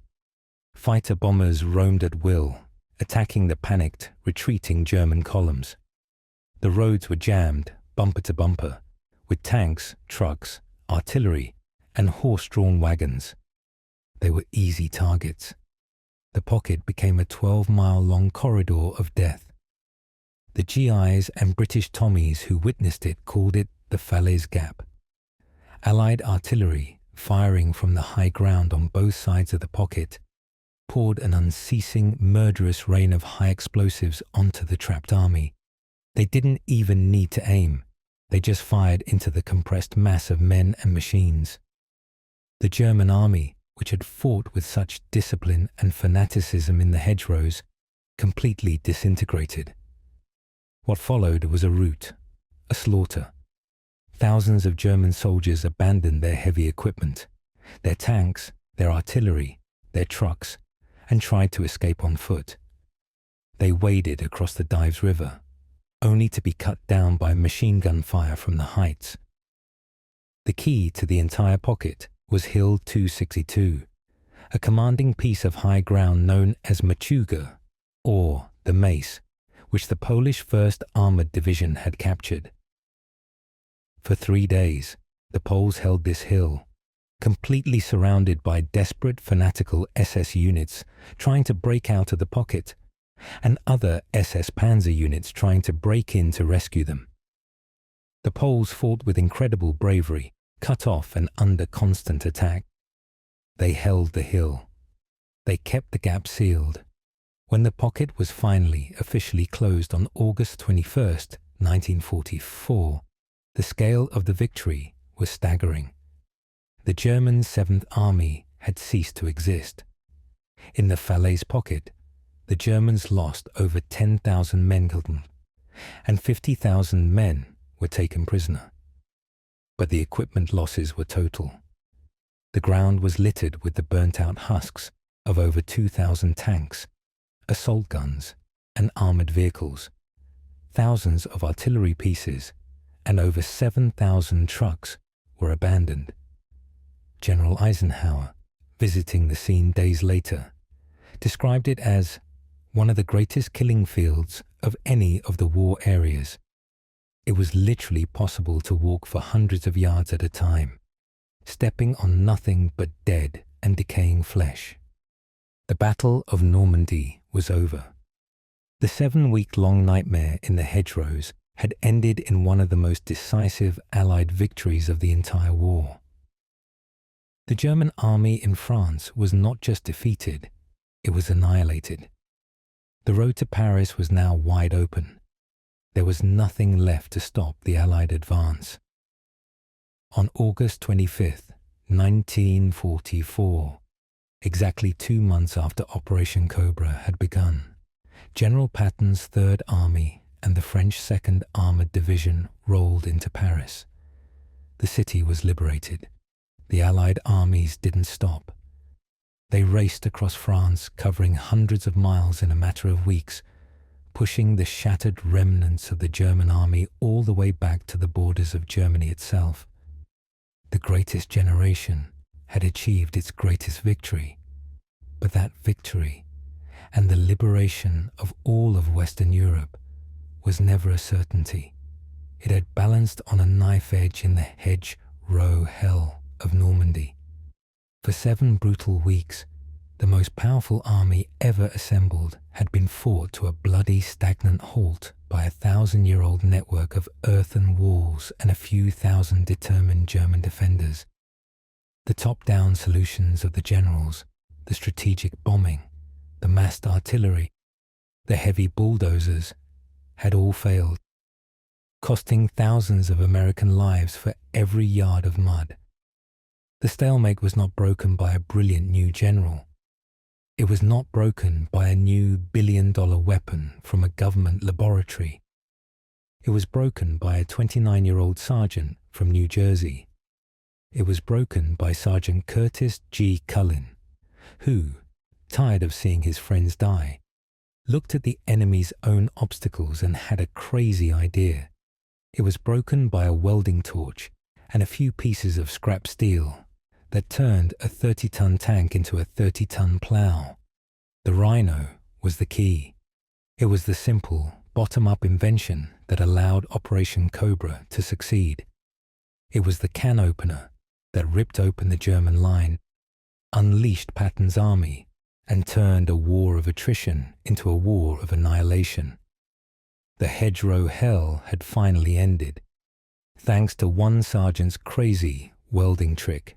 Fighter bombers roamed at will, attacking the panicked, retreating German columns. The roads were jammed, bumper to bumper, with tanks, trucks, artillery, and horse-drawn wagons. They were easy targets. The pocket became a 12-mile-long corridor of death. The GIs and British Tommies who witnessed it called it the Falaise Gap. Allied artillery, firing from the high ground on both sides of the pocket, poured an unceasing, murderous rain of high explosives onto the trapped army. They didn't even need to aim. They just fired into the compressed mass of men and machines. The German army, which had fought with such discipline and fanaticism in the hedgerows, completely disintegrated. What followed was a rout, a slaughter. Thousands of German soldiers abandoned their heavy equipment, their tanks, their artillery, their trucks, and tried to escape on foot. They waded across the Dives River, only to be cut down by machine gun fire from the heights. The key to the entire pocket was Hill 262, a commanding piece of high ground known as Machuga, or the Mace, which the Polish 1st Armoured Division had captured. For 3 days, the Poles held this hill, completely surrounded by desperate, fanatical SS units trying to break out of the pocket, and other SS Panzer units trying to break in to rescue them. The Poles fought with incredible bravery, cut off and under constant attack. They held the hill. They kept the gap sealed. When the pocket was finally officially closed on August 21st, 1944, the scale of the victory was staggering. The German 7th Army had ceased to exist. In the Falaise pocket, the Germans lost over 10,000 men killed, and 50,000 men were taken prisoner. But the equipment losses were total. The ground was littered with the burnt-out husks of over 2,000 tanks, assault guns, and armoured vehicles, thousands of artillery pieces, and over 7,000 trucks were abandoned. General Eisenhower, visiting the scene days later, described it as one of the greatest killing fields of any of the war areas. It was literally possible to walk for hundreds of yards at a time, stepping on nothing but dead and decaying flesh. The Battle of Normandy was over. The 7-week-long nightmare in the hedgerows had ended in one of the most decisive Allied victories of the entire war. The German army in France was not just defeated, it was annihilated. The road to Paris was now wide open. There was nothing left to stop the Allied advance. On August 25th, 1944, exactly 2 months after Operation Cobra had begun, General Patton's Third Army and the French 2nd Armoured Division rolled into Paris. The city was liberated. The Allied armies didn't stop. They raced across France, covering hundreds of miles in a matter of weeks, pushing the shattered remnants of the German army all the way back to the borders of Germany itself. The greatest generation had achieved its greatest victory, but that victory and the liberation of all of Western Europe was never a certainty. It had balanced on a knife edge in the Hedge-Row Hell of Normandy. For 7 brutal weeks, the most powerful army ever assembled had been fought to a bloody, stagnant halt by a 1,000-year-old network of earthen walls and a few thousand determined German defenders. The top-down solutions of the generals, the strategic bombing, the massed artillery, the heavy bulldozers, had all failed, costing thousands of American lives for every yard of mud. The stalemate was not broken by a brilliant new general. It was not broken by a new billion-dollar weapon from a government laboratory. It was broken by a 29-year-old sergeant from New Jersey. It was broken by Sergeant Curtis G. Culin, who, tired of seeing his friends die, looked at the enemy's own obstacles and had a crazy idea. It was broken by a welding torch and a few pieces of scrap steel that turned a 30-ton tank into a 30-ton plow. The Rhino was the key. It was the simple, bottom-up invention that allowed Operation Cobra to succeed. It was the can opener that ripped open the German line, unleashed Patton's army, and turned a war of attrition into a war of annihilation. The Hedge-Row Hell had finally ended, thanks to one sergeant's crazy welding trick.